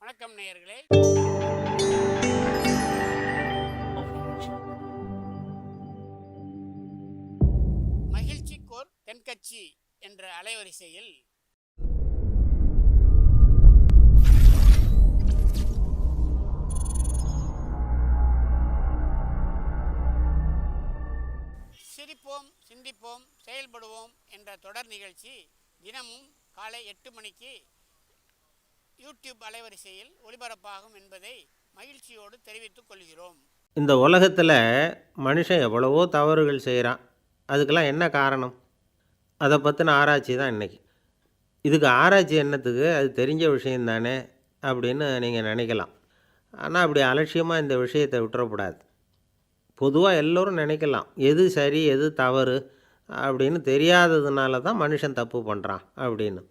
வணக்கம் நேயர்களே. மகிழ்ச்சிக்கோர் தென்கட்சி என்ற அலைவரிசையில் சிரிப்போம், சிந்திப்போம், செயல்படுவோம் என்ற தொடர் நிகழ்ச்சி தினமும் காலை 8 மணிக்கு யூடியூப் அலைவரிசையில் ஒளிபரப்பாகும் என்பதை மகிழ்ச்சியோடு தெரிவித்துக் கொள்கிறோம். இந்த உலகத்தில் மனுஷன் எவ்வளவோ தவறுகள் செய்கிறான். அதுக்கெல்லாம் என்ன காரணம்? அதை பற்றின ஆராய்ச்சி தான் இன்றைக்கி. இதுக்கு ஆராய்ச்சி என்னத்துக்கு? அது தெரிஞ்ச விஷயந்தானே அப்படின்னு நீங்கள் நினைக்கலாம். ஆனால் அப்படி அலட்சியமாக இந்த விஷயத்தை விட்டுறக்கூடாது. பொதுவாக எல்லோரும் நினைக்கலாம், எது சரி எது தவறு அப்படின்னு தெரியாததுனால தான் மனுஷன் தப்பு பண்ணுறான் அப்படின்னு.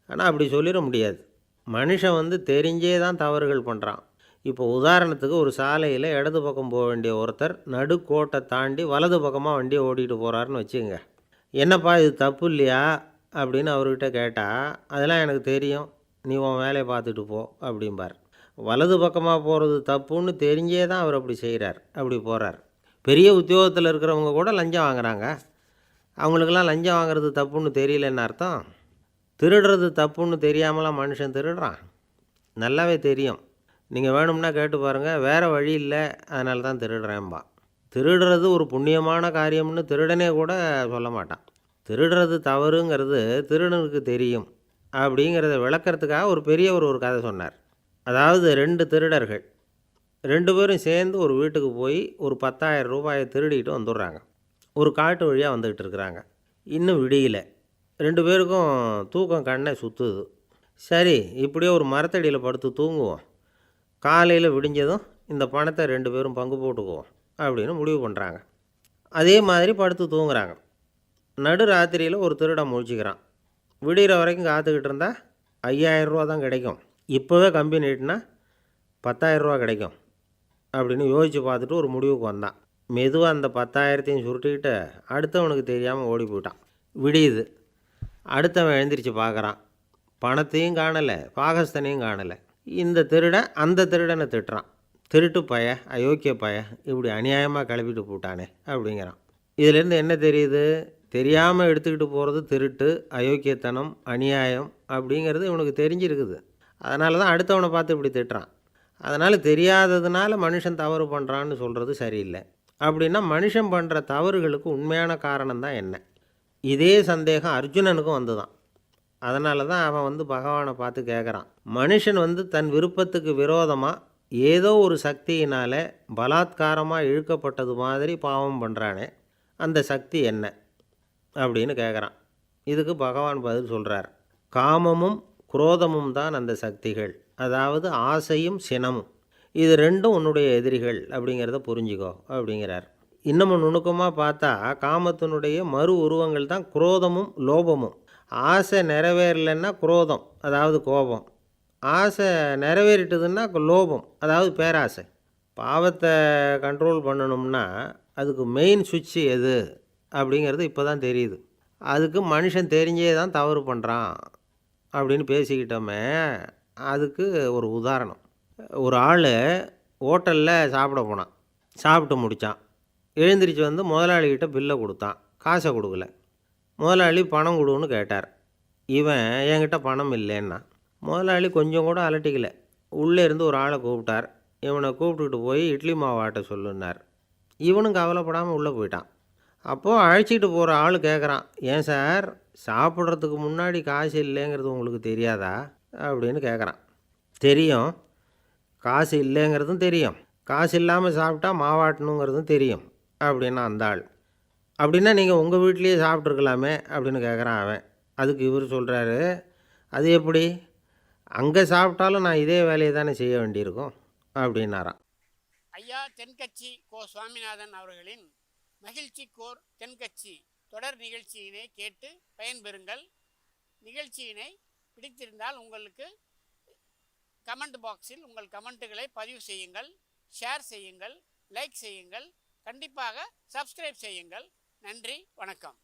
ஆனால் அப்படி சொல்லிட முடியாது. மனுஷன் தெரிஞ்சே தான் தவறுகள் பண்ணுறான். இப்போ உதாரணத்துக்கு ஒரு சாலையில் இடது பக்கம் போக வேண்டிய ஒருத்தர் நடுக்கோட்டை தாண்டி வலது பக்கமாக வண்டியை ஓட்டிகிட்டு போகிறாருன்னு வச்சுக்கோங்க. என்னப்பா இது தப்பு இல்லையா அப்படின்னு அவர்கிட்ட கேட்டால், அதெல்லாம் எனக்கு தெரியும், நீ உன் வேலையை பார்த்துட்டு போ அப்படிம்பார். வலது பக்கமாக போகிறது தப்புன்னு தெரிஞ்சே தான் அவர் அப்படி செய்கிறார், அப்படி போகிறார். பெரிய உத்தியோகத்தில் இருக்கிறவங்க கூட லஞ்சம் வாங்குகிறாங்க. அவங்களுக்கெல்லாம் லஞ்சம் வாங்குறது தப்புன்னு தெரியலன்னு அர்த்தம்? திருடுறது தப்புன்னு தெரியாமலாம் மனுஷன் திருடுறான்? நல்லாவே தெரியும். நீங்கள் வேணும்னா கேட்டு பாருங்கள். வேறு வழி இல்லை, அதனால தான் திருடுறேன்பா. திருடுறது ஒரு புண்ணியமான காரியம்னு திருடனே கூட சொல்ல மாட்டான். திருடுறது தவறுங்கிறது திருடனுக்கு தெரியும் அப்படிங்கிறத விளக்கிறதுக்காக ஒரு பெரியவர் ஒரு கதை சொன்னார். அதாவது 2 திருடர்கள் 2 பேரும் சேர்ந்து ஒரு வீட்டுக்கு போய் ஒரு 10,000 ரூபாயை திருடிட்டு வந்துடுறாங்க. ஒரு காட்டு வழியாக வந்துக்கிட்டு இருக்கிறாங்க. இன்னும் விடியல. 2 பேருக்கும் தூக்கம் கண்ணை சுற்றுது. சரி, இப்படியே ஒரு மரத்தடியில் படுத்து தூங்குவோம், காலையில் விடிஞ்சதும் இந்த பணத்தை 2 பேரும் பங்கு போட்டுக்குவோம் அப்படின்னு முடிவு பண்ணுறாங்க. அதே மாதிரி படுத்து தூங்குறாங்க. நடு ராத்திரியில் ஒரு திருடன் முழிச்சிக்கிறான். விடிகிற வரைக்கும் காத்துக்கிட்டு இருந்தால் 5,000 ரூபா தான் கிடைக்கும், இப்போவே கம்பி நீட்டினா 10,000 ரூபா கிடைக்கும் அப்படின்னு யோசித்து பார்த்துட்டு ஒரு முடிவுக்கு வந்தான். மெதுவாக அந்த 10,000த்தையும் சுருட்டிக்கிட்டு அடுத்தவனுக்கு தெரியாமல் ஓடி போயிட்டான். விடியுது. அடுத்தவன் எழுந்திரிச்சு பார்க்குறான். பணத்தையும் காணலை, பாகஸ்தனையும் காணலை. இந்த திருடன் அந்த திருடனை திட்டுறான். திருட்டு பய, அயோக்கிய பய, இப்படி அநியாயமாக கிளப்பிட்டு போட்டானே அப்படிங்கிறான். இதிலேருந்து என்ன தெரியுது? தெரியாமல் எடுத்துக்கிட்டு போகிறது திருட்டு, அயோக்கியத்தனம், அநியாயம் அப்படிங்கிறது இவனுக்கு தெரிஞ்சிருக்குது. அதனால தான் அடுத்தவனை பார்த்து இப்படி திட்டுறான். அதனால் தெரியாததுனால மனுஷன் தவறு பண்ணுறான்னு சொல்கிறது சரியில்லை. அப்படின்னா மனுஷன் பண்ணுற தவறுகளுக்கு உண்மையான காரணம் தான் என்ன? இதே சந்தேகம் அர்ஜுனனுக்கும் வந்துதான். அதனால தான் அவன் பகவானை பார்த்து கேட்குறான். மனுஷன் தன் விருப்பத்துக்கு விரோதமாக ஏதோ ஒரு சக்தியினால் பலாத்காரமாக இழுக்கப்பட்டது மாதிரி பாவம் பண்ணுறானே, அந்த சக்தி என்ன அப்படின்னு கேட்குறான். இதுக்கு பகவான் பதில் சொல்கிறார். காமமும் குரோதமும் தான் அந்த சக்திகள், அதாவது ஆசையும் சினமும். இது 2ம் உன்னுடைய எதிரிகள் அப்படிங்கிறத புரிஞ்சுக்கோ அப்படிங்கிறார். இன்னமும் நுணுக்கமாக பார்த்தா காமத்தினுடைய மறு உருவங்கள் தான் குரோதமும் லோபமும். ஆசை நிறைவேறலைன்னா குரோதம், அதாவது கோபம். ஆசை நிறைவேறிட்டதுன்னா லோபம், அதாவது பேராசை. பாவத்தை கண்ட்ரோல் பண்ணணும்னா அதுக்கு மெயின் சுவிட்சு எது அப்படிங்கிறது இப்போ தான் தெரியுது. அதுக்கு மனுஷன் தெரிஞ்சே தான் தவறு பண்ணுறான் அப்படின்னு பேசிக்கிட்டோமே. அதுக்கு ஒரு உதாரணம். ஒரு ஆள் ஹோட்டலில் சாப்பிட போனான். சாப்பிட்டு முடித்தான். எழுந்திரிச்சு முதலாளிகிட்ட பில்லை கொடுத்தான். காசை கொடுக்கல. முதலாளி பணம் கொடுன்னு கேட்டார். இவன் என்கிட்ட பணம் இல்லைன்னா. முதலாளி கொஞ்சம் கூட அலட்டிக்கல. உள்ளே இருந்து ஒரு ஆளை கூப்பிட்டார். இவனை கூப்பிட்டுக்கிட்டு போய் இட்லி மாவு ஆட்ட சொல்லுன்னார். இவனும் கவலைப்படாமல் உள்ளே போயிட்டான். அப்போது அழைச்சிட்டு போகிற ஆள் கேட்குறான், ஏன் சார், சாப்பிட்றதுக்கு முன்னாடி காசு இல்லைங்கிறது உங்களுக்கு தெரியாதா அப்படின்னு கேட்குறான். தெரியும், காசு இல்லைங்கிறதும் தெரியும், காசு இல்லாமல் சாப்பிட்டா மாவாட்டணுங்கிறதும் தெரியும் அப்படின்னா அந்த ஆள். அப்படின்னா நீங்கள் உங்கள் வீட்லேயே சாப்பிட்ருக்கலாமே அப்படின்னு கேட்குறான் அவன். அதுக்கு இவர் சொல்கிறாரு, அது எப்படி, அங்கே சாப்பிட்டாலும் நான் இதே வேலையை தானே செய்ய வேண்டியிருக்கும் அப்படின்னாராம். ஐயா தென்கட்சி கோ சுவாமிநாதன் அவர்களின் மகிழ்ச்சிக்கோர் தென்கட்சி தொடர் நிகழ்ச்சியினை கேட்டு பயன்பெறுங்கள். நிகழ்ச்சியினை பிடித்திருந்தால் உங்களுக்கு கமெண்ட் பாக்ஸில் உங்கள் கமெண்ட்டுகளை பதிவு செய்யுங்கள், ஷேர் செய்யுங்கள், லைக் செய்யுங்கள், கண்டிப்பாக சப்ஸ்கிரைப் செய்யுங்கள். நன்றி, வணக்கம்.